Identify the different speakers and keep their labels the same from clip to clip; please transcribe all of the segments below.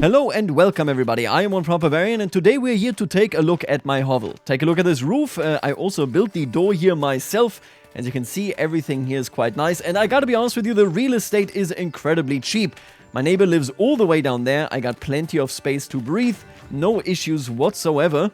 Speaker 1: Hello and welcome everybody, I am OneProperBarbarian and today we're here to take a look at my hovel. Take a look at this roof. I also built the door here myself. As you can see, everything here is quite nice, and I gotta be honest with you, the real estate is incredibly cheap. My neighbor lives all the way down there. I got plenty of space to breathe, no issues whatsoever.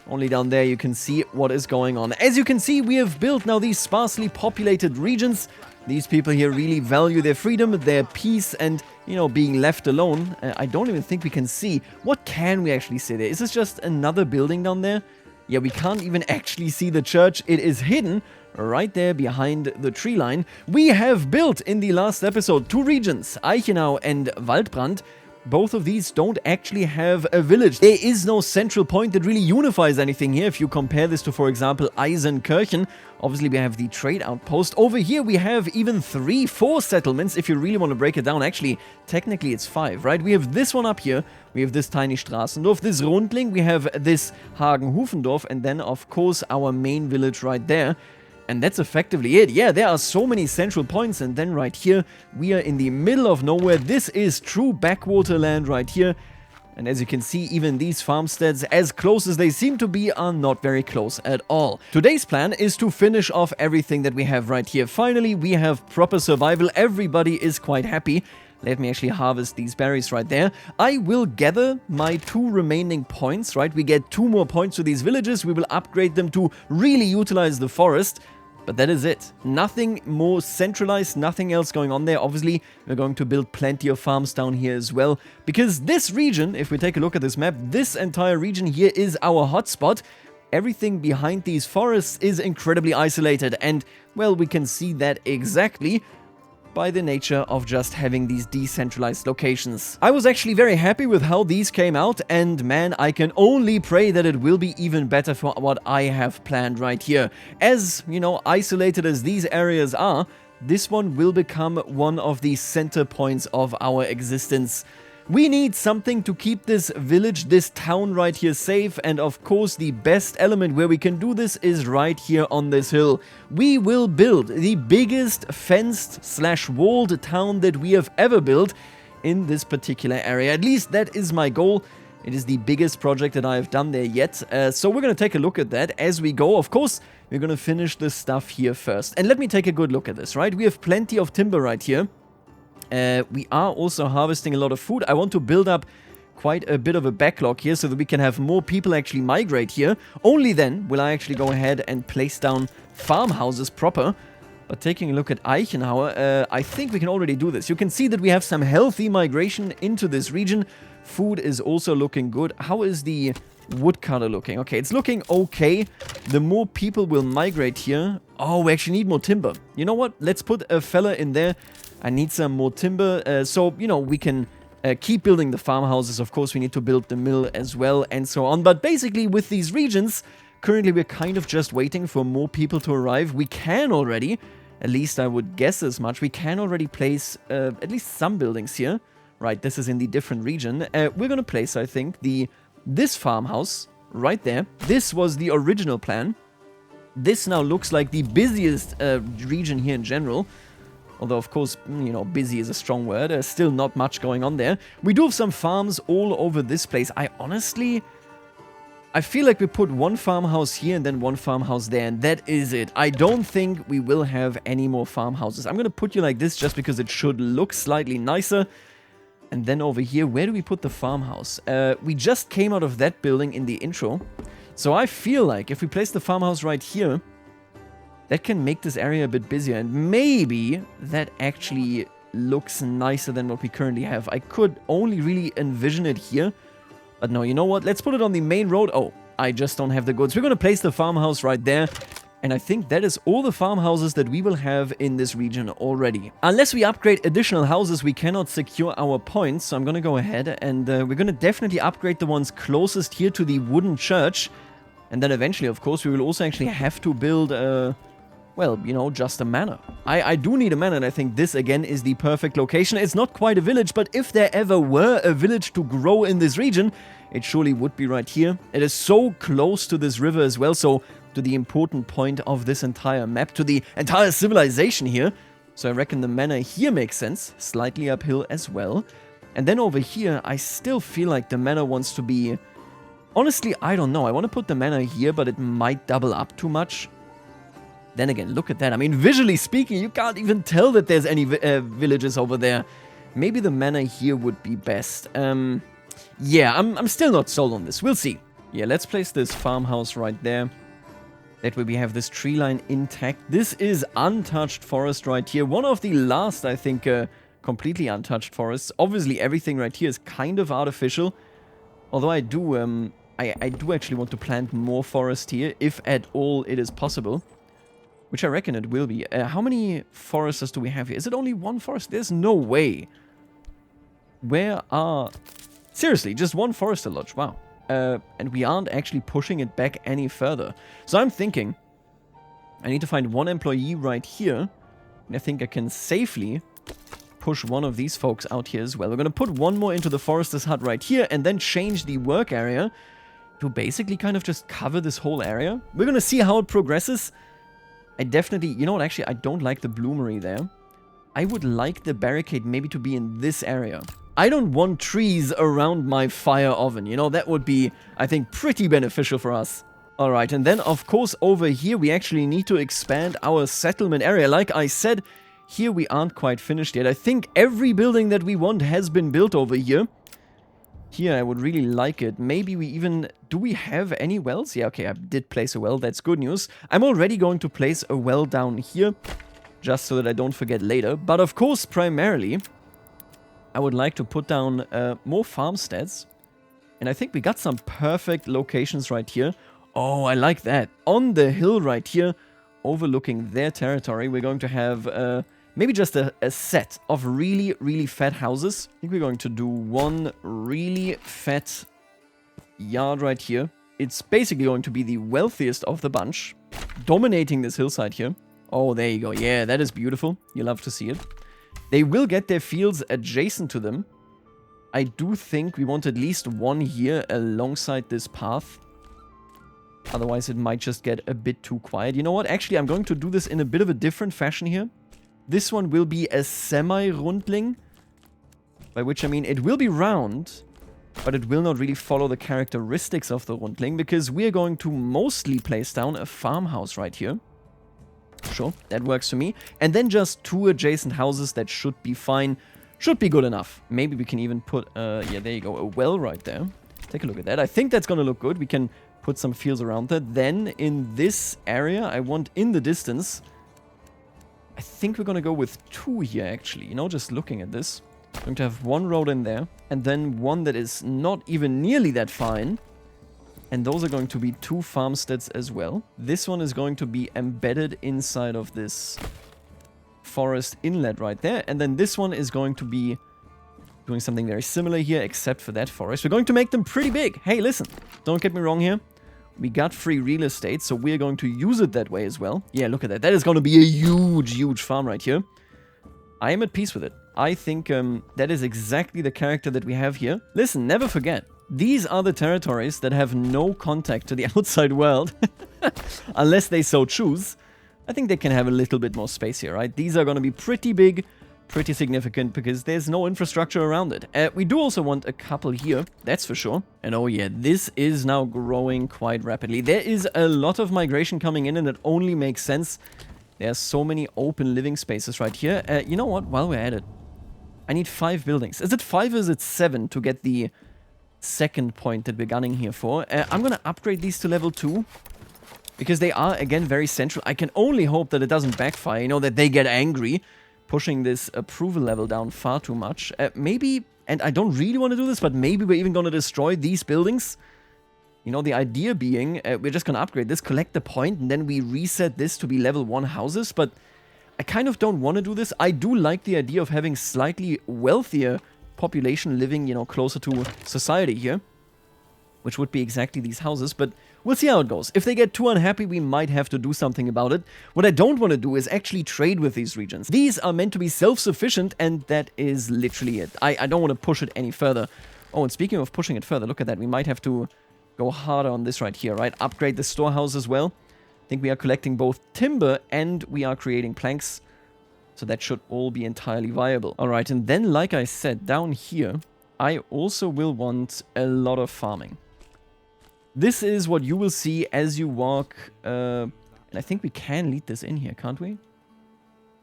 Speaker 1: Only down there you can see what is going on. As you can see, we have built now these sparsely populated regions. These people here really value their freedom, their peace, and, you know, being left alone. I don't even think we can see. What can we actually see there? Is this just another building down there? Yeah, we can't even actually see the church. It is hidden right there behind the tree line. We have built in the last episode 2 regions, Eichenau and Waldbrand. Both of these don't actually have a village. There is no central point that really unifies anything here. If you compare this to, for example, Eisenkirchen, obviously we have the trade outpost. Over here we have even 3-4 settlements, if you really want to break it down. Actually, technically it's 5, right? We have this one up here, we have this tiny Straßendorf, this Rundling, we have this Hagen-Hufendorf, and then of course our main village right there. And that's effectively it. Yeah, there are so many central points, and then right here, we are in the middle of nowhere. This is true backwater land right here. And as you can see, even these farmsteads, as close as they seem to be, are not very close at all. Today's plan is to finish off everything that we have right here. Finally, we have proper survival. Everybody is quite happy. Let me actually harvest these berries right there. I will gather my 2 remaining points, right? We get 2 more points to these villages. We will upgrade them to really utilize the forest. But that is it. Nothing more centralized, nothing else going on there. Obviously, we're going to build plenty of farms down here as well. Because this region, if we take a look at this map, this entire region here is our hotspot. Everything behind these forests is incredibly isolated. And, well, we can see that exactly by the nature of just having these decentralized locations. I was actually very happy with how these came out, and man, I can only pray that it will be even better for what I have planned right here. As, you know, isolated as these areas are, this one will become one of the center points of our existence. We need something to keep this village, this town right here safe, and of course the best element where we can do this is right here on this hill. We will build the biggest fenced/walled town that we have ever built in this particular area. At least that is my goal. It is the biggest project that I have done there yet, so we're going to take a look at that as we go. Of course, we're going to finish this stuff here first. And let me take a good look at this, right? We have plenty of timber right here. We are also harvesting a lot of food. I want to build up quite a bit of a backlog here so that we can have more people actually migrate here. Only then will I actually go ahead and place down farmhouses proper. But taking a look at Eichenau, I think we can already do this. You can see that we have some healthy migration into this region. Food is also looking good. How is the woodcutter looking? Okay, it's looking okay. The more people will migrate here. Oh, we actually need more timber. You know what? Let's put a fella in there. I need some more timber, so, you know, we can keep building the farmhouses. Of course, we need to build the mill as well, and so on. But basically, with these regions, currently we're kind of just waiting for more people to arrive. We can already, at least I would guess as much, we can already place at least some buildings here. Right, this is in the different region. We're going to place, I think, this farmhouse right there. This was the original plan. This now looks like the busiest region here in general. Although, of course, you know, busy is a strong word. There's still not much going on there. We do have some farms all over this place. I feel like we put one farmhouse here and then one farmhouse there, and that is it. I don't think we will have any more farmhouses. I'm going to put you like this just because it should look slightly nicer. And then over here, where do we put the farmhouse? We just came out of that building in the intro. So I feel like if we place the farmhouse right here, that can make this area a bit busier, and maybe that actually looks nicer than what we currently have. I could only really envision it here, but no, you know what? Let's put it on the main road. Oh, I just don't have the goods. We're going to place the farmhouse right there, and I think that is all the farmhouses that we will have in this region already. Unless we upgrade additional houses, we cannot secure our points, so I'm going to go ahead, and we're going to definitely upgrade the ones closest here to the wooden church, and then eventually, of course, we will also actually have to build well, you know, just a manor. I do need a manor, and I think this, again, is the perfect location. It's not quite a village, but if there ever were a village to grow in this region, it surely would be right here. It is so close to this river as well, so to the important point of this entire map, to the entire civilization here. So I reckon the manor here makes sense, slightly uphill as well. And then over here, I still feel like the manor wants to be... Honestly, I don't know. I want to put the manor here, but it might double up too much. Then again, look at that. I mean, visually speaking, you can't even tell that there's any villages over there. Maybe the manor here would be best. Yeah, I'm still not sold on this. We'll see. Yeah, let's place this farmhouse right there. That way we have this tree line intact. This is untouched forest right here. One of the last, I think, completely untouched forests. Obviously, everything right here is kind of artificial. Although I do, I do actually want to plant more forest here, if at all it is possible. Which I reckon it will be. How many foresters do we have here? Is it only one forest? There's no way. Where are... Seriously, just one forester lodge. Wow. And we aren't actually pushing it back any further. So I'm thinking, I need to find one employee right here. And I think I can safely push one of these folks out here as well. We're going to put one more into the forester's hut right here and then change the work area to basically kind of just cover this whole area. We're going to see how it progresses. I definitely, you know what, actually, I don't like the bloomery there. I would like the barricade maybe to be in this area. I don't want trees around my fire oven, you know, that would be, I think, pretty beneficial for us. Alright, and then, of course, over here, we actually need to expand our settlement area. Like I said, here we aren't quite finished yet. I think every building that we want has been built over here. Here, I would really like it. Maybe we even... Do we have any wells? Yeah, okay, I did place a well. That's good news. I'm already going to place a well down here, just so that I don't forget later. But of course, primarily, I would like to put down more farmsteads. And I think we got some perfect locations right here. Oh, I like that. On the hill right here, overlooking their territory, we're going to have... maybe just a set of really, really fat houses. I think we're going to do one really fat yard right here. It's basically going to be the wealthiest of the bunch, dominating this hillside here. Oh, there you go. Yeah, that is beautiful. You love to see it. They will get their fields adjacent to them. I do think we want at least one here alongside this path. Otherwise, it might just get a bit too quiet. You know what? Actually, I'm going to do this in a bit of a different fashion here. This one will be a semi-rundling, by which I mean it will be round, but it will not really follow the characteristics of the rundling, because we are going to mostly place down a farmhouse right here. Sure, that works for me. And then just two adjacent houses that should be fine, should be good enough. Maybe we can even put, yeah, there you go, a well right there. Take a look at that. I think that's going to look good. We can put some fields around that. Then in this area, I want in the distance... I think we're going to go with two here, actually. You know, just looking at this. We're going to have one road in there. And then one that is not even nearly that fine. And those are going to be two farmsteads as well. This one is going to be embedded inside of this forest inlet right there. And then this one is going to be doing something very similar here, except for that forest. We're going to make them pretty big. Hey, listen, don't get me wrong here. We got free real estate, so we're going to use it that way as well. Yeah, look at that. That is going to be a huge, huge farm right here. I am at peace with it. I think that is exactly the character that we have here. Listen, never forget. These are the territories that have no contact to the outside world. Unless they so choose. I think they can have a little bit more space here, right? These are going to be pretty big, pretty significant, because there's no infrastructure around it. We do also want a couple here, that's for sure. And oh yeah, this is now growing quite rapidly. There is a lot of migration coming in, and it only makes sense. There are so many open living spaces right here. You know what, while we're at it, I need 5 buildings. Is it 5 or is it 7 to get the second point that we're gunning here for? I'm gonna upgrade these to level 2. Because they are, again, very central. I can only hope that it doesn't backfire, you know, that they get angry, pushing this approval level down far too much. Maybe, and I don't really want to do this, but maybe we're even going to destroy these buildings. You know, the idea being, we're just going to upgrade this, collect the point, and then we reset this to be level 1 houses. But I kind of don't want to do this. I do like the idea of having slightly wealthier population living, you know, closer to society here. Which would be exactly these houses, but we'll see how it goes. If they get too unhappy, we might have to do something about it. What I don't want to do is actually trade with these regions. These are meant to be self-sufficient, and that is literally it. I don't want to push it any further. Oh, and speaking of pushing it further, look at that. We might have to go harder on this right here, right? Upgrade the storehouse as well. I think we are collecting both timber and we are creating planks. So that should all be entirely viable. All right, and then like I said, down here, I also will want a lot of farming. This is what you will see as you walk, and I think we can lead this in here, can't we?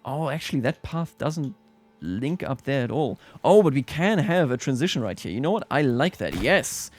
Speaker 1: Oh, actually, that path doesn't link up there at all. Oh, but we can have a transition right here. You know what? I like that. Yes.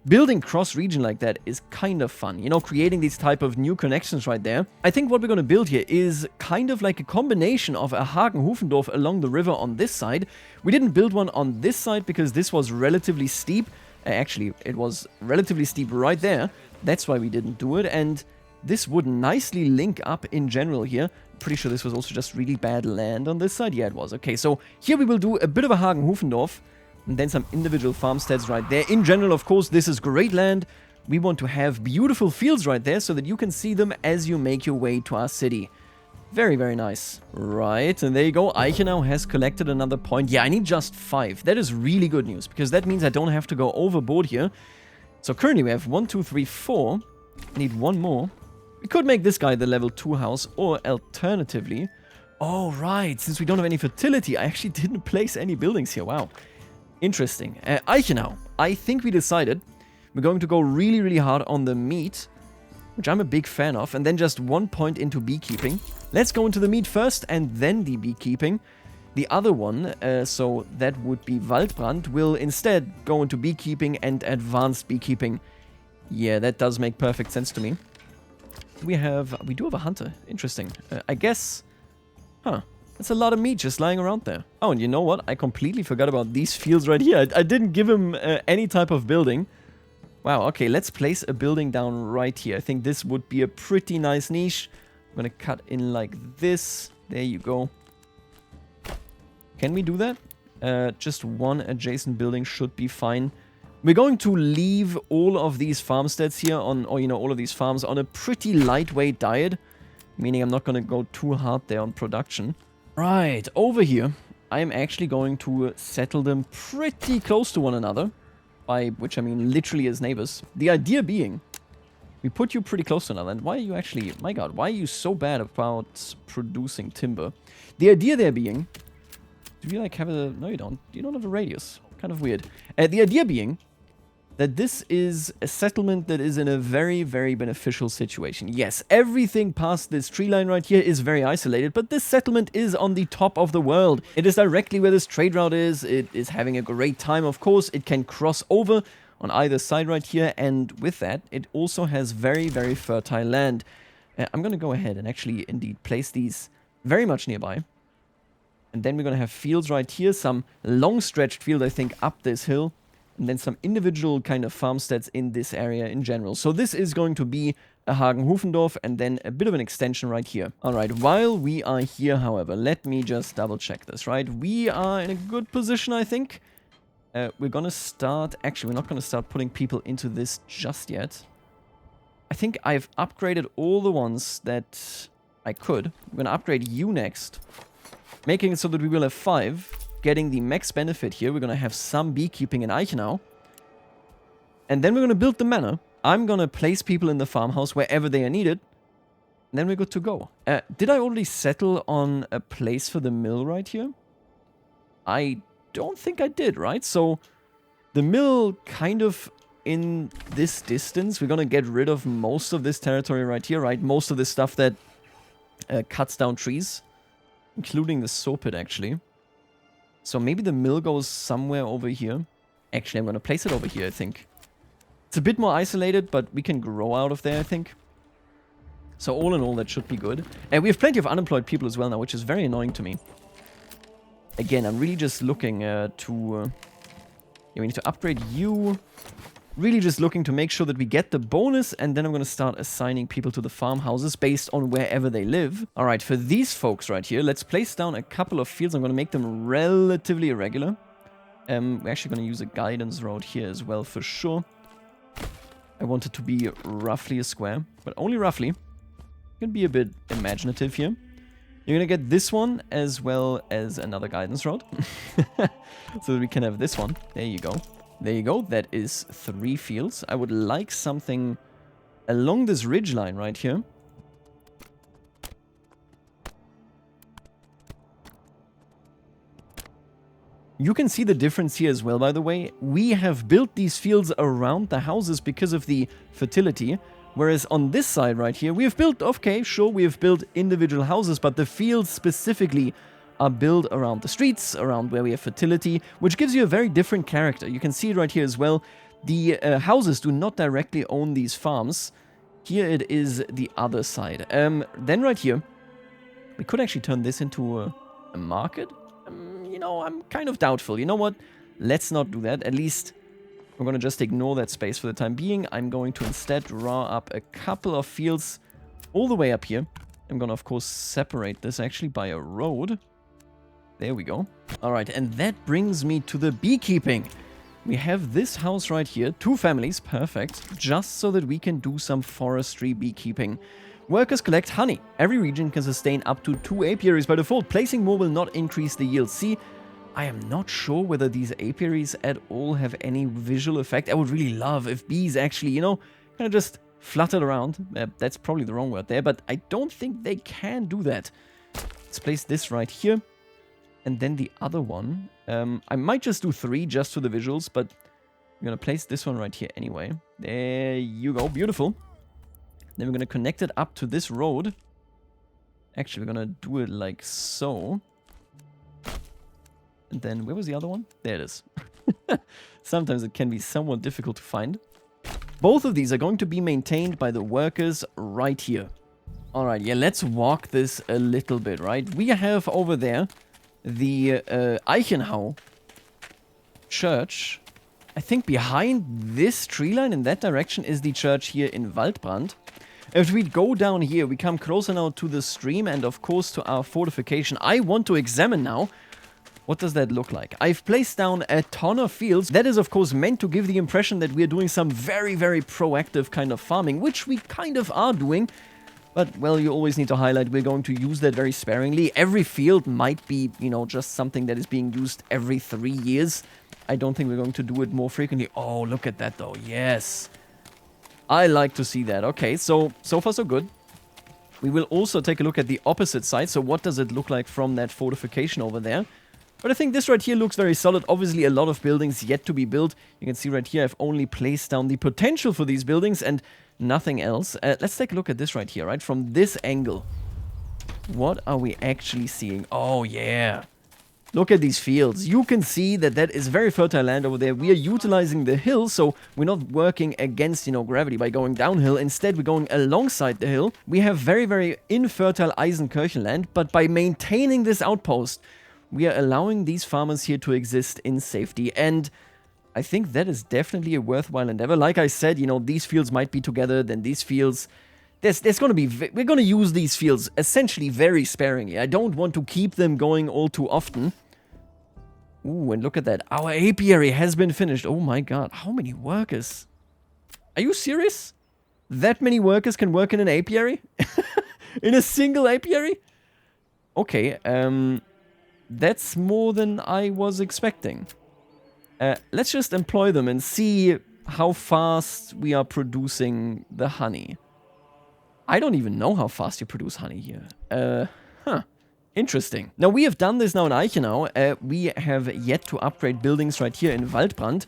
Speaker 1: Building cross-region like that is kind of fun. You know, creating these type of new connections right there. I think what we're going to build here is kind of like a combination of a Hagen-Hufendorf along the river on this side. We didn't build one on this side because this was relatively steep. Actually, it was relatively steep right there. That's why we didn't do it. And this would nicely link up in general here. Pretty sure this was also just really bad land on this side. Yeah, it was. Okay, so here we will do a bit of a Hagen-Hufendorf. And then some individual farmsteads right there. In general, of course, this is great land. We want to have beautiful fields right there so that you can see them as you make your way to our city. Very, very nice. Right, and there you go. Eichenau has collected another point. Yeah, I need just 5. That is really good news, because that means I don't have to go overboard here. So currently we have 1, 2, 3, 4. I need one more. We could make this guy the level 2 house, or alternatively... Oh, right, since we don't have any fertility, I actually didn't place any buildings here. Wow. Interesting. Eichenau. I think we decided we're going to go really, really hard on the meat, which I'm a big fan of, and then just 1 point into beekeeping. Let's go into the meat first and then the beekeeping. The other one, so that would be Waldbrand, will instead go into beekeeping and advanced beekeeping. Yeah, that does make perfect sense to me. We do have a hunter. Interesting. I guess... Huh. That's a lot of meat just lying around there. Oh, and you know what? I completely forgot about these fields right here. I didn't give him any type of building. Wow, okay, let's place a building down right here. I think this would be a pretty nice niche. I'm gonna cut in like this. There you go. Can we do that? Just one adjacent building should be fine. We're going to leave all of these farmsteads here on, or you know, all of these farms on a pretty lightweight diet. Meaning I'm not gonna go too hard there on production. Right, over here, I'm actually going to settle them pretty close to one another. By which I mean literally as neighbors. The idea being, we put you pretty close to another. And why are you actually... My god, why are you so bad about producing timber? The idea there being... Do you like have a... No, you don't. You don't have a radius. Kind of weird. The idea being that this is a settlement that is in a very, very beneficial situation. Yes, everything past this tree line right here is very isolated, but this settlement is on the top of the world. It is directly where this trade route is. It is having a great time, of course. It can cross over on either side right here, and with that, it also has very, very fertile land. I'm going to go ahead and actually indeed place these very much nearby. And then we're going to have fields right here, some long stretched field, I think, up this hill. And then some individual kind of farmsteads in this area in general. So this is going to be a Hagen-Hufendorf and then a bit of an extension right here. Alright, while we are here, however, let me just double check this, right? We are in a good position, I think. We're gonna start... Actually, we're not gonna start putting people into this just yet. I think I've upgraded all the ones that I could. I'm gonna upgrade you next. Making it so that we will have 5. Getting the max benefit here. We're going to have some beekeeping in Eichenau. And then we're going to build the manor. I'm going to place people in the farmhouse wherever they are needed. And then we're good to go. Did I already settle on a place for the mill right here? I don't think I did, right? So the mill kind of in this distance. We're going to get rid of most of this territory right here, right? Most of this stuff that cuts down trees. Including the saw pit, actually. So maybe the mill goes somewhere over here. Actually, I'm going to place it over here, I think. It's a bit more isolated, but we can grow out of there, I think. So all in all, that should be good. And we have plenty of unemployed people as well now, which is very annoying to me. Again, I'm really just looking to... yeah, we need to upgrade you. Really just looking to make sure that we get the bonus, and then I'm going to start assigning people to the farmhouses based on wherever they live. Alright, for these folks right here, let's place down a couple of fields. I'm going to make them relatively irregular. We're actually going to use a guidance road here as well, for sure. I want it to be roughly a square, but only roughly. You can be a bit imaginative here. You're going to get this one as well as another guidance road. So that we can have this one. There you go. There you go, that is 3 fields. I would like something along this ridge line right here. You can see the difference here as well, by the way. We have built these fields around the houses because of the fertility, whereas on this side right here, we have built, okay, sure, we have built individual houses, but the fields specifically are built around the streets, around where we have fertility, which gives you a very different character. You can see it right here as well. The houses do not directly own these farms. Here it is the other side. Then right here, we could actually turn this into a market. You know, I'm kind of doubtful. You know what? Let's not do that. At least we're going to just ignore that space for the time being. I'm going to instead draw up a couple of fields all the way up here. I'm going to, of course, separate this actually by a road. There we go. All right, and that brings me to the beekeeping. We have this house right here, 2 families, perfect, just so that we can do some forestry beekeeping. Workers collect honey. Every region can sustain up to 2 apiaries by default. Placing more will not increase the yield. See, I am not sure whether these apiaries at all have any visual effect. I would really love if bees actually, you know, kind of just fluttered around. That's probably the wrong word there, but I don't think they can do that. Let's place this right here. And then the other one, I might just do 3 just for the visuals, but I'm going to place this one right here anyway. There you go, beautiful. Then we're going to connect it up to this road. Actually, we're going to do it like so. And then, where was the other one? There it is. Sometimes it can be somewhat difficult to find. Both of these are going to be maintained by the workers right here. Alright, yeah, let's walk this a little bit, right? We have over there the Eichenau church. I think behind this tree line in that direction is the church here in Waldbrand. If we go down here, we come closer now to the stream and of course to our fortification. I want to examine now, what does that look like? I've placed down a ton of fields. That is of course meant to give the impression that we're doing some very, very proactive kind of farming, which we kind of are doing. But, well, you always need to highlight we're going to use that very sparingly. Every field might be, you know, just something that is being used every 3 years. I don't think we're going to do it more frequently. Oh, look at that, though. Yes. I like to see that. Okay, so far so good. We will also take a look at the opposite side. So what does it look like from that fortification over there? But I think this right here looks very solid. Obviously, a lot of buildings yet to be built. You can see right here, I've only placed down the potential for these buildings and nothing else. Let's take a look at this right here, right? From this angle. What are we actually seeing? Oh, yeah. Look at these fields. You can see that that is very fertile land over there. We are utilizing the hill, so we're not working against, you know, gravity by going downhill. Instead, we're going alongside the hill. We have very, very infertile Eisenkirchen but by maintaining this outpost, we are allowing these farmers here to exist in safety. And I think that is definitely a worthwhile endeavor. Like I said, you know, these fields might be together, then these fields... There's going to be... We're going to use these fields essentially very sparingly. I don't want to keep them going all too often. Ooh, and look at that. Our apiary has been finished. Oh my god. How many workers? Are you serious? That many workers can work in an apiary? In a single apiary? Okay, that's more than I was expecting. Let's just employ them and see how fast we are producing the honey. I don't even know how fast you produce honey here. Interesting. Now, we have done this now in Eichenau. We have yet to upgrade buildings right here in Waldbrand.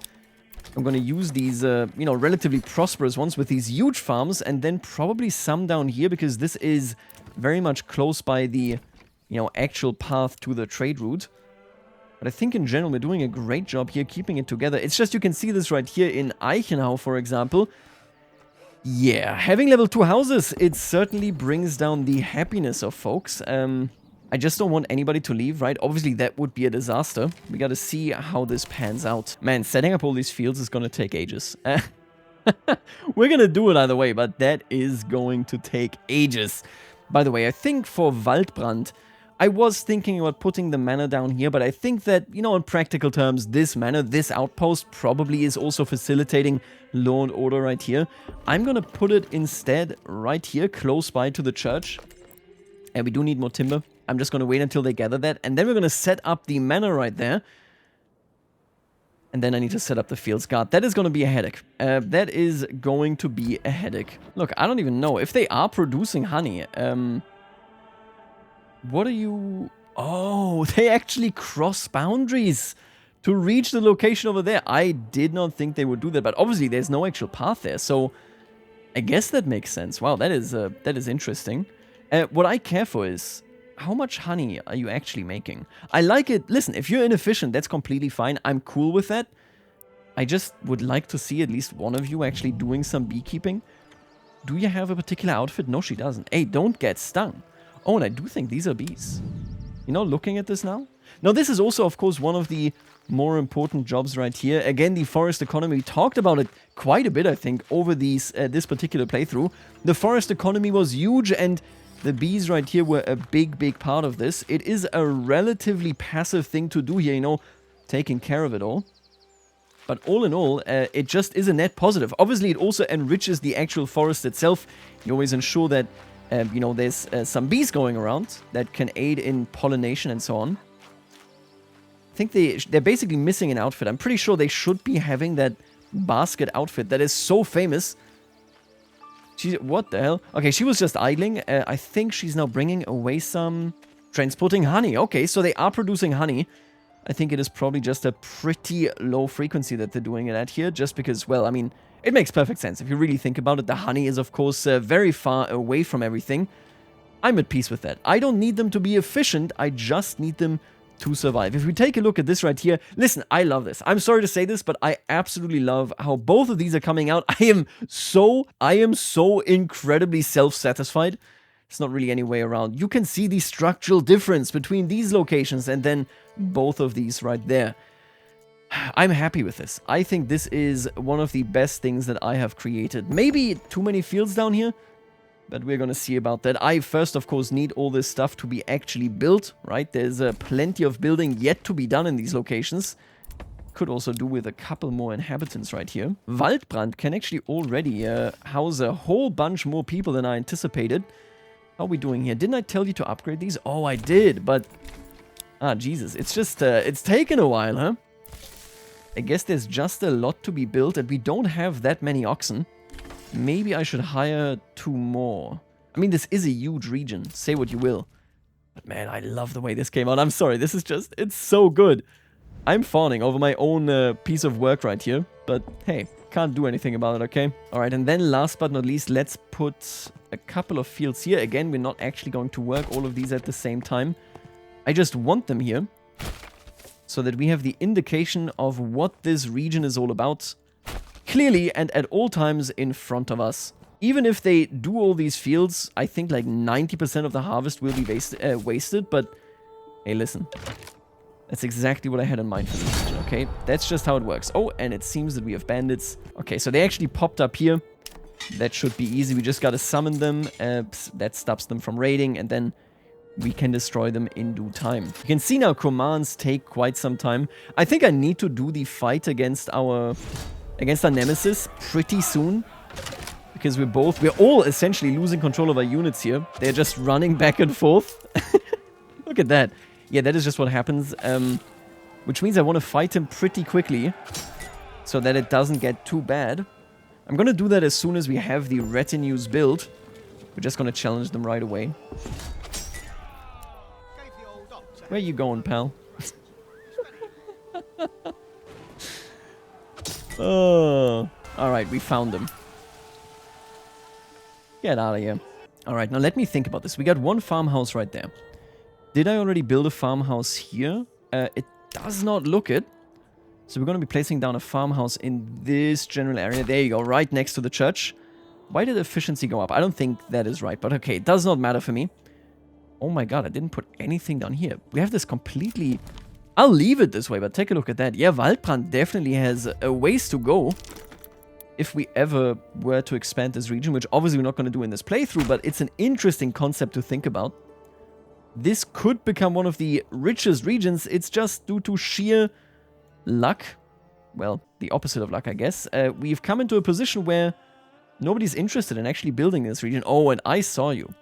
Speaker 1: I'm going to use these, you know, relatively prosperous ones with these huge farms and then probably some down here because this is very much close by the, you know, actual path to the trade route. But I think in general we're doing a great job here keeping it together. It's just you can see this right here in Eichenau, for example. Yeah, having level 2 houses, it certainly brings down the happiness of folks. I just don't want anybody to leave, right? Obviously, that would be a disaster. We gotta see how this pans out. Man, setting up all these fields is gonna take ages. We're gonna do it either way, but that is going to take ages. By the way, I think for Waldbrand, I was thinking about putting the manor down here, but I think that, you know, in practical terms, this manor, this outpost probably is also facilitating law and order right here. I'm gonna put it instead right here, close by to the church. And we do need more timber. I'm just going to wait until they gather that. And then we're going to set up the manor right there. And then I need to set up the fields guard. That is going to be a headache. That is going to be a headache. Look, I don't even know. If they are producing honey, what are you... Oh, they actually cross boundaries. to reach the location over there. I did not think they would do that, but obviously there's no actual path there, so I guess that makes sense. Wow, that is interesting. What I care for is, how much honey are you actually making? I like it. Listen, if you're inefficient, that's completely fine. I'm cool with that. I just would like to see at least one of you actually doing some beekeeping. Do you have a particular outfit? No, she doesn't. Hey, don't get stung. Oh, and I do think these are bees. You know, looking at this now? Now, this is also, of course, one of the more important jobs right here. Again, the forest economy. We talked about it quite a bit, I think, over this particular playthrough. The forest economy was huge, and the bees right here were a big, big part of this. It is a relatively passive thing to do here, you know, taking care of it all. But all in all, it just is a net positive. Obviously, it also enriches the actual forest itself. You always ensure that, you know, there's some bees going around that can aid in pollination and so on. I think they're basically missing an outfit. I'm pretty sure they should be having that basket outfit that is so famous. What the hell? Okay, she was just idling. I think she's now bringing away some... Transporting honey. Okay, so they are producing honey. I think it is probably just a pretty low frequency that they're doing it at here, just because, well, I mean, it makes perfect sense. If you really think about it, the honey is, of course, very far away from everything. I'm at peace with that. I don't need them to be efficient, I just need them to survive. If we take a look at this right here, listen, I love this. I'm sorry to say this, but I absolutely love how both of these are coming out. I am so incredibly self-satisfied. There's not really any way around. You can see the structural difference between these locations and then both of these right there. I'm happy with this. I think this is one of the best things that I have created. Maybe too many fields down here, but we're gonna see about that. I first, of course, need all this stuff to be actually built, right? There's plenty of building yet to be done in these locations. Could also do with a couple more inhabitants right here. Waldbrand can actually already house a whole bunch more people than I anticipated. How are we doing here? Didn't I tell you to upgrade these? Oh, I did, but... Ah, Jesus. It's just, it's taken a while, huh? I guess there's just a lot to be built, and we don't have that many oxen. Maybe I should hire 2 more. I mean, this is a huge region. Say what you will. But man, I love the way this came out. I'm sorry, this is just... It's so good. I'm fawning over my own piece of work right here. But hey, can't do anything about it, okay? Alright, and then last but not least, let's put a couple of fields here. Again, we're not actually going to work all of these at the same time. I just want them here so that we have the indication of what this region is all about clearly and at all times in front of us. Even if they do all these fields, I think like 90% of the harvest will be wasted, but hey, listen. That's exactly what I had in mind for this region, okay? That's just how it works. Oh, and it seems that we have bandits. Okay, so they actually popped up here. That should be easy. We just gotta summon them. That stops them from raiding, and then we can destroy them in due time. You can see now commands take quite some time. I think I need to do the fight against our nemesis pretty soon. Because we're all essentially losing control of our units here. They're just running back and forth. Look at that. Yeah, that is just what happens. Which means I want to fight him pretty quickly. So that it doesn't get too bad. I'm going to do that as soon as we have the retinues built. We're just going to challenge them right away. Where you going, pal? Oh. Alright, we found them. Get out of here. Alright, now let me think about this. We got one farmhouse right there. Did I already build a farmhouse here? It does not look it. So we're going to be placing down a farmhouse in this general area. There you go, right next to the church. Why did efficiency go up? I don't think that is right, but okay, it does not matter for me. Oh my god, I didn't put anything down here. We have this completely... I'll leave it this way, but take a look at that. Yeah, Waldbrand definitely has a ways to go. If we ever were to expand this region, which obviously we're not going to do in this playthrough, but it's an interesting concept to think about. This could become one of the richest regions. It's just due to sheer luck. Well, the opposite of luck, I guess. We've come into a position where nobody's interested in actually building this region. Oh, and I saw you.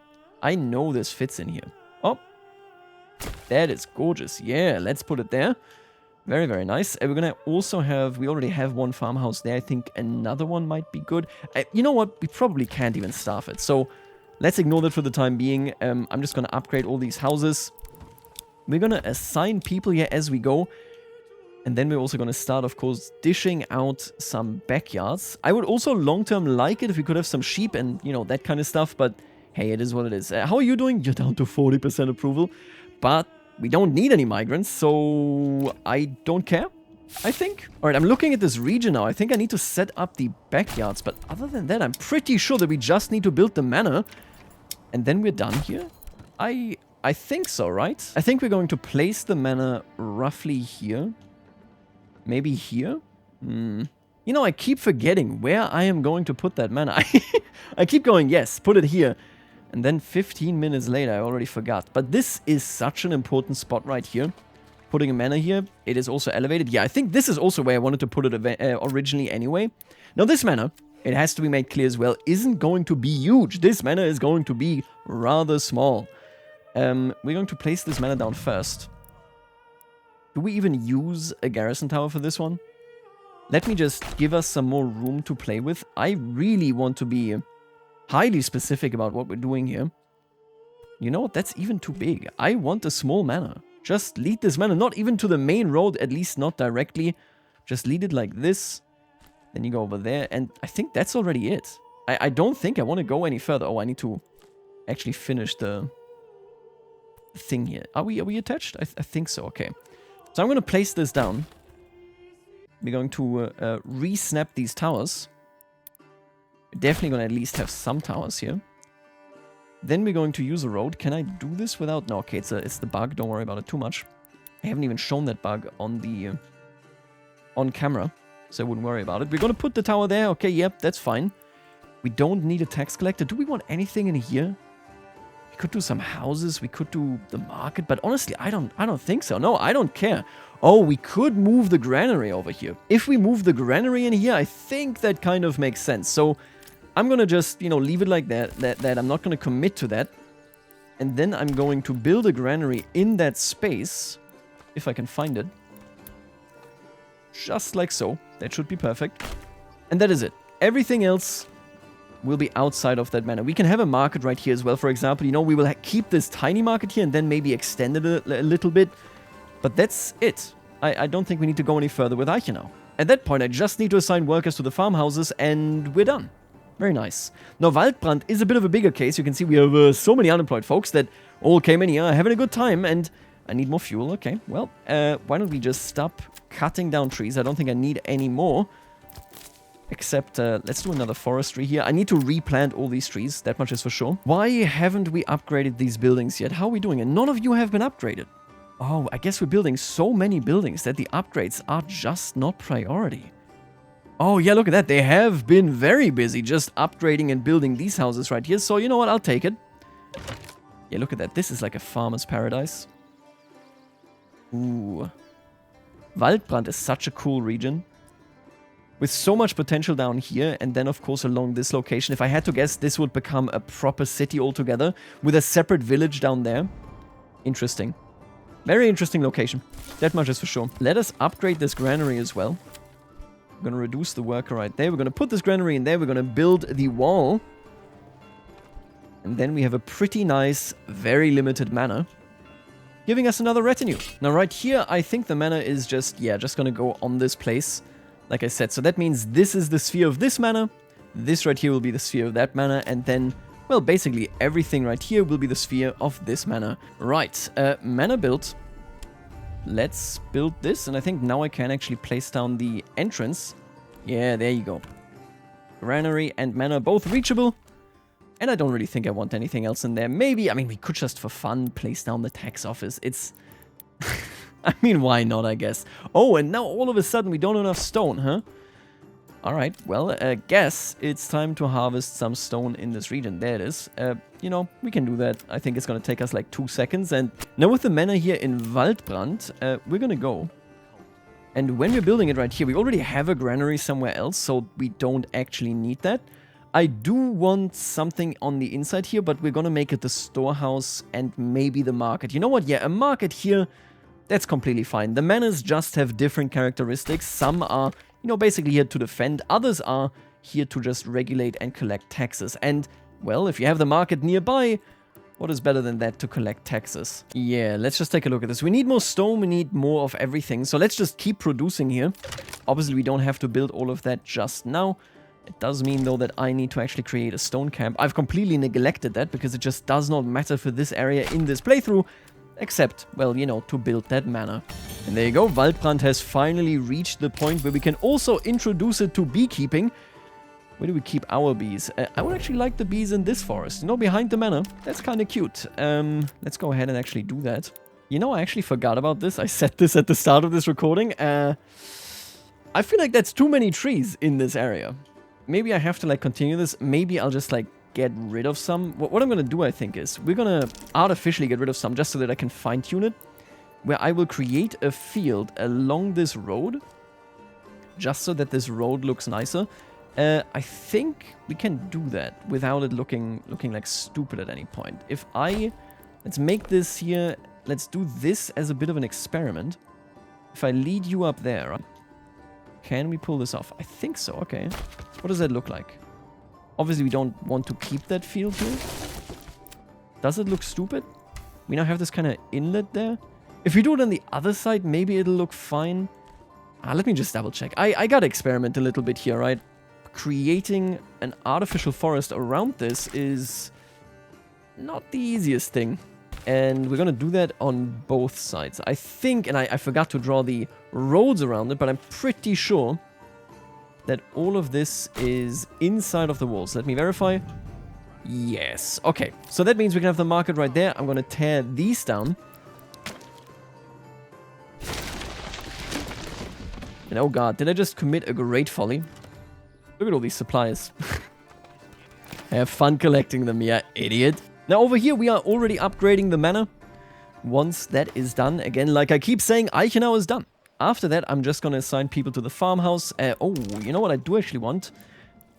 Speaker 1: I know this fits in here. Oh, that is gorgeous. Yeah, let's put it there. Very, very nice. We're going to also have... We already have one farmhouse there. I think another one might be good. You know what? We probably can't even staff it. So let's ignore that for the time being. I'm just going to upgrade all these houses. We're going to assign people here as we go. And then we're also going to start, of course, dishing out some backyards. I would also long-term like it if we could have some sheep and, you know, that kind of stuff. But hey, it is what it is. How are you doing? You're down to 40% approval. But we don't need any migrants, so I don't care, I think. All right, I'm looking at this region now. I think I need to set up the backyards. But other than that, I'm pretty sure that we just need to build the manor. And then we're done here. I think so, right? I think we're going to place the manor roughly here. Maybe here? You know, I keep forgetting where I am going to put that manor. I keep going, yes, put it here. And then 15 minutes later, I already forgot. But this is such an important spot right here. Putting a manor here. It is also elevated. Yeah, I think this is also where I wanted to put it originally anyway. Now, this manor, it has to be made clear as well, isn't going to be huge. This manor is going to be rather small. We're going to place this manor down first. Do we even use a garrison tower for this one? Let me just give us some more room to play with. I really want to be highly specific about what we're doing here. You know what? That's even too big. I want a small manor. Just lead this manor, not even to the main road, at least not directly. Just lead it like this. Then you go over there, and I think that's already it. I don't think I want to go any further. Oh, I need to actually finish the thing here. Are we attached? I think so, okay. So I'm going to place this down. We're going to re-snap these towers. We're definitely going to at least have some towers here. Then we're going to use a road. Can I do this without... No, okay, it's the bug. Don't worry about it too much. I haven't even shown that bug on the... on camera, so I wouldn't worry about it. We're going to put the tower there. Okay, yep, that's fine. We don't need a tax collector. Do we want anything in here? We could do some houses. We could do the market. But honestly, I don't think so. No, I don't care. Oh, we could move the granary over here. If we move the granary in here, I think that kind of makes sense. So I'm going to just, you know, leave it like that. I'm not going to commit to that. And then I'm going to build a granary in that space, if I can find it. Just like so. That should be perfect. And that is it. Everything else will be outside of that manor. We can have a market right here as well. For example, you know, we will keep this tiny market here and then maybe extend it a little bit. But that's it. I don't think we need to go any further with Eiche now. At that point, I just need to assign workers to the farmhouses and we're done. Very nice. Now, Waldbrand is a bit of a bigger case. You can see we have so many unemployed folks that all came in here having a good time, and I need more fuel. Okay, well, why don't we just stop cutting down trees? I don't think I need any more. Except, let's do another forestry here. I need to replant all these trees, that much is for sure. Why haven't we upgraded these buildings yet? How are we doing? And none of you have been upgraded. Oh, I guess we're building so many buildings that the upgrades are just not priority. Oh, yeah, look at that. They have been very busy just upgrading and building these houses right here. So, you know what? I'll take it. Yeah, look at that. This is like a farmer's paradise. Ooh. Waldbrand is such a cool region. With so much potential down here, and then, of course, along this location. If I had to guess, this would become a proper city altogether, with a separate village down there. Interesting. Very interesting location. That much is for sure. Let us upgrade this granary as well. We're going to reduce the worker right there. We're going to put this granary in there. We're going to build the wall. And then we have a pretty nice, very limited manor, giving us another retinue. Now, right here, I think the manor is just going to go on this place. Like I said, so that means this is the sphere of this manor. This right here will be the sphere of that manor. And then, well, basically everything right here will be the sphere of this manor. Right, manor built. Let's build this. And I think now I can actually place down the entrance. Yeah, there you go. Granary and manor both reachable. And I don't really think I want anything else in there. Maybe, I mean, we could just for fun place down the tax office. It's... I mean, why not, I guess. Oh, and now all of a sudden we don't have enough stone, huh? Alright, well, I guess it's time to harvest some stone in this region. There it is. You know, we can do that. I think it's going to take us like 2 seconds. And now with the manor here in Waldbrand, we're going to go. And when we're building it right here, we already have a granary somewhere else, so we don't actually need that. I do want something on the inside here, but we're going to make it the storehouse and maybe the market. You know what? Yeah, a market here... That's completely fine. The manors just have different characteristics. Some are, you know, basically here to defend. Others are here to just regulate and collect taxes. And, well, if you have the market nearby, What is better than that to collect taxes? Yeah, let's just take a look at this. We need more stone, we need more of everything. So let's just keep producing here. Obviously, we don't have to build all of that just now. It does mean, though, that I need to actually create a stone camp. I've completely neglected that because it just does not matter for this area in this playthrough. Except, well, you know, to build that manor. And there you go, Waldbrand has finally reached the point where we can also introduce it to beekeeping. Where do we keep our bees? I would actually like the bees in this forest, you know, behind the manor. That's kind of cute. Let's go ahead and actually do that. You know, I actually forgot about this. I said this at the start of this recording. I feel like that's too many trees in this area. Maybe I have to, like, continue this. Maybe I'll just, like, get rid of some. What I'm going to do, I think, is we're going to artificially get rid of some just so that I can fine-tune it. Where I will create a field along this road. Just so that this road looks nicer. I think we can do that without it looking like stupid at any point. If let's make this here, let's do this as a bit of an experiment. If I lead you up there, can we pull this off? I think so, okay. What does that look like? Obviously, we don't want to keep that field here. Does it look stupid? We now have this kind of inlet there. If we do it on the other side, maybe it'll look fine. Let me just double check. I gotta experiment a little bit here, right? Creating an artificial forest around this is not the easiest thing. And we're going to do that on both sides. I think, and I forgot to draw the roads around it, but I'm pretty sure that all of this is inside of the walls. Let me verify. Yes. Okay. So that means we can have the market right there. I'm going to tear these down. And oh god, did I just commit a great folly? Look at all these supplies. Have fun collecting them, yeah, idiot. Now over here we are already upgrading the manor. Once that is done, again, like I keep saying, Eichenau is done. After that, I'm just going to assign people to the farmhouse. Oh, you know what I do actually want?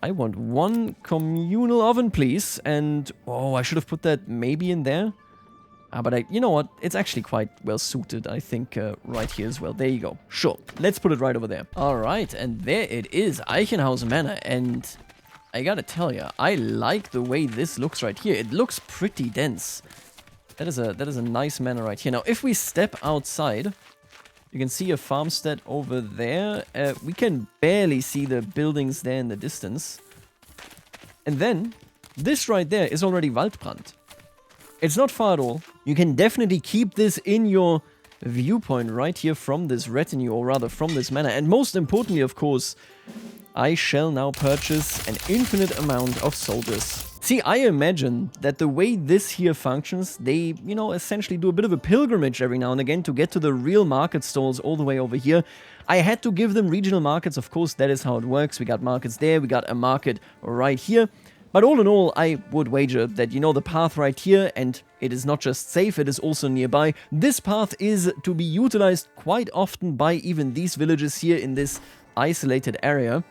Speaker 1: I want one communal oven, please. And, oh, I should have put that maybe in there. But you know what? It's actually quite well suited, I think, right here as well. There you go. Sure. Let's put it right over there. All right. And there it is. Eichenhaus Manor. And I gotta tell you, I like the way this looks right here. It looks pretty dense. That is a nice manor right here. Now, if we step outside, you can see a farmstead over there. We can barely see the buildings there in the distance. And then, this right there is already Waldbrand. It's not far at all. You can definitely keep this in your viewpoint right here from this retinue, or rather from this manor. And most importantly, of course, I shall now purchase an infinite amount of soldiers. See, I imagine that the way this here functions, they, you know, essentially do a bit of a pilgrimage every now and again to get to the real market stalls all the way over here. I had to give them regional markets, of course, that is how it works. We got markets there, we got a market right here. But all in all, I would wager that, you know, the path right here, and it is not just safe, it is also nearby. This path is to be utilized quite often by even these villages here in this isolated area.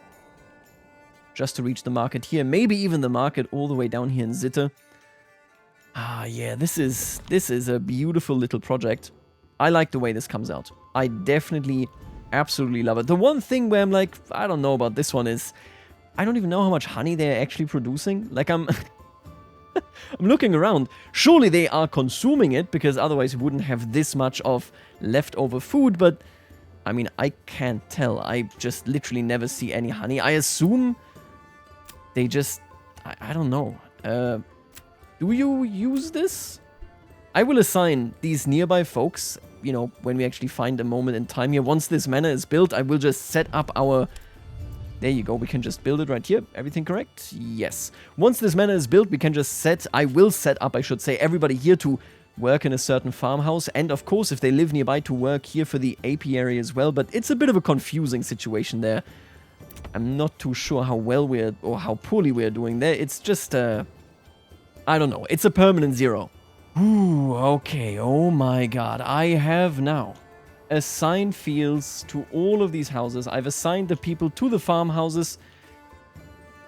Speaker 1: Just to reach the market here, maybe even the market all the way down here in Zitte. Ah, yeah, this is a beautiful little project. I like the way this comes out. I definitely, absolutely love it. The one thing where I'm like, I don't know about this one is, I don't even know how much honey they're actually producing. Like, I'm looking around. Surely they are consuming it, because otherwise we wouldn't have this much of leftover food, but I mean, I can't tell. I just literally never see any honey. I assume they just, I don't know. Do you use this? I will assign these nearby folks, you know, when we actually find a moment in time here. Once this manor is built, I will just set up our... There you go, we can just build it right here. Everything correct? Yes. Once this manor is built, we can just I will set up, I should say, everybody here to work in a certain farmhouse. And of course, if they live nearby, to work here for the apiary as well. But it's a bit of a confusing situation there. I'm not too sure how well we're, or how poorly we're doing there. It's just, I don't know. It's a permanent 0. Ooh, okay. Oh my god. I have now assigned fields to all of these houses. I've assigned the people to the farmhouses,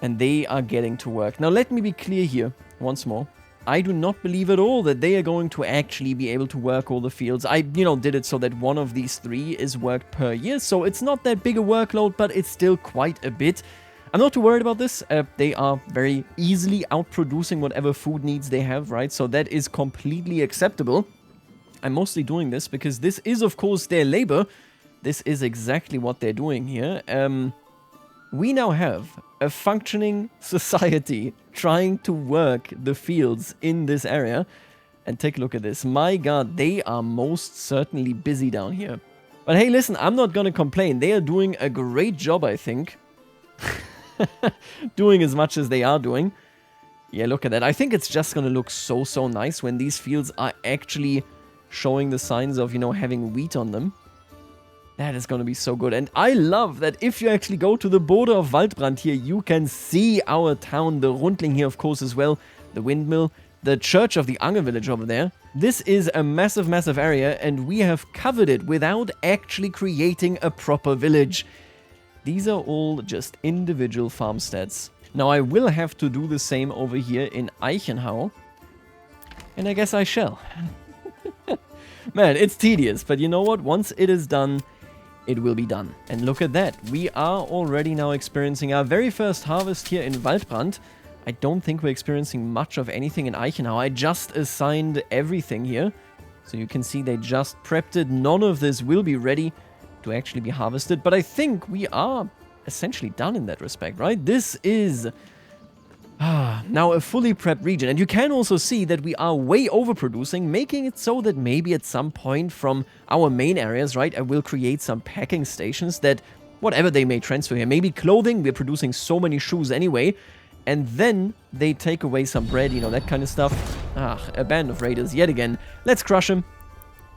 Speaker 1: and they are getting to work. Now, let me be clear here once more. I do not believe at all that they are going to actually be able to work all the fields. I, you know, did it so that one of these 3 is worked per year, so it's not that big a workload, but it's still quite a bit. I'm not too worried about this. They are very easily outproducing whatever food needs they have, right? So that is completely acceptable. I'm mostly doing this because this is, of course, their labor. This is exactly what they're doing here. We now have a functioning society trying to work the fields in this area. And take a look at this. My god, they are most certainly busy down here. But hey, listen, I'm not gonna complain. They are doing a great job, I think. Doing as much as they are doing. Yeah, look at that. I think it's just gonna look so, so nice when these fields are actually showing the signs of, you know, having wheat on them. That is gonna be so good. And I love that if you actually go to the border of Waldbrand here, you can see our town, the Rundling here, of course, as well. The windmill. The Church of the Anger village over there. This is a massive, massive area, and we have covered it without actually creating a proper village. These are all just individual farmsteads. Now, I will have to do the same over here in Eichenhau, and I guess I shall. Man, it's tedious, but you know what? Once it is done, it will be done. And look at that. We are already now experiencing our very first harvest here in Waldbrand. I don't think we're experiencing much of anything in Eichenhau. I just assigned everything here. So you can see they just prepped it. None of this will be ready to actually be harvested. But I think we are essentially done in that respect, right? This is now a fully prepped region. And you can also see that we are way overproducing, making it so that maybe at some point from our main areas, right, I will create some packing stations that whatever they may transfer here. Maybe clothing. We're producing so many shoes anyway. And then they take away some bread, you know, that kind of stuff. A band of raiders yet again. Let's crush them.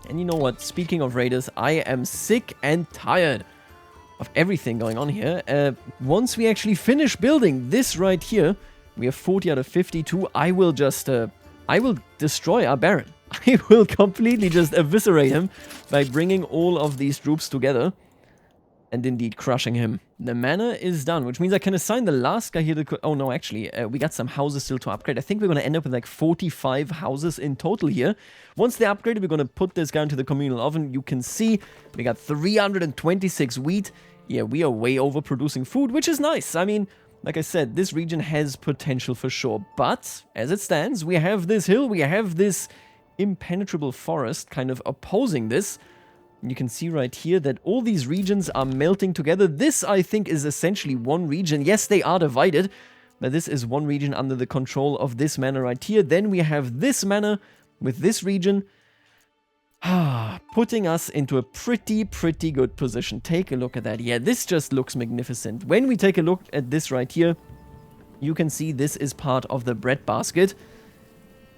Speaker 1: And you know what? Speaking of raiders, I am sick and tired of everything going on here. Once we actually finish building this right here, we have 40 out of 52. I will just, I will destroy our Baron. I will completely just eviscerate him by bringing all of these troops together. And indeed crushing him. The manor is done, which means I can assign the last guy here to... Oh no, actually, we got some houses still to upgrade. I think we're going to end up with like 45 houses in total here. Once they're upgraded, we're going to put this guy into the communal oven. You can see we got 326 wheat. Yeah, we are way overproducing food, which is nice. I mean, like I said, this region has potential for sure. But as it stands, we have this hill, we have this impenetrable forest kind of opposing this. You can see right here that all these regions are melting together. This, I think, is essentially one region. Yes, they are divided, but this is one region under the control of this manor right here. Then we have this manor with this region, putting us into a pretty good position. Take a look at that. Yeah, this just looks magnificent. When we take a look at this right here, you can see this is part of the bread basket.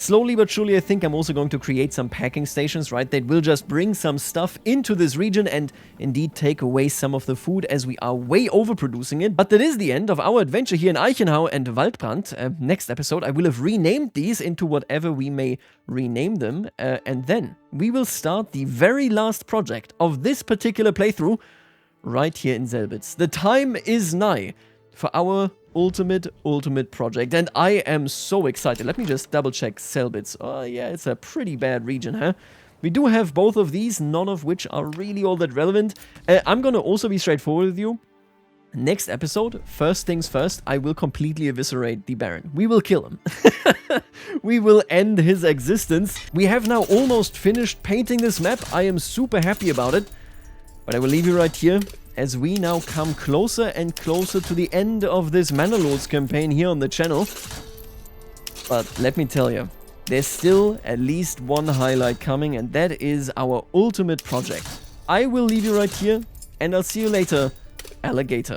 Speaker 1: Slowly but surely, I think I'm also going to create some packing stations, right? That will just bring some stuff into this region and indeed take away some of the food as we are way overproducing it. But that is the end of our adventure here in Eichenhau and Waldbrand. Next episode, I will have renamed these into whatever we may rename them. And then we will start the very last project of this particular playthrough right here in Selbitz. The time is nigh for our ultimate project, and I am so excited. Let me just double check Selbitz. Oh yeah, it's a pretty bad region, huh? We do have both of these, none of which are really all that relevant. I'm gonna also be straightforward with you. Next episode, first things first, I will completely eviscerate the Baron. We will kill him. We will end his existence. We have now almost finished painting this map. I am super happy about it. But I will leave you right here, as we now come closer and closer to the end of this Manor Lords campaign here on the channel. But let me tell you, there's still at least one highlight coming, and that is our ultimate project. I will leave you right here, and I'll see you later, Alligator.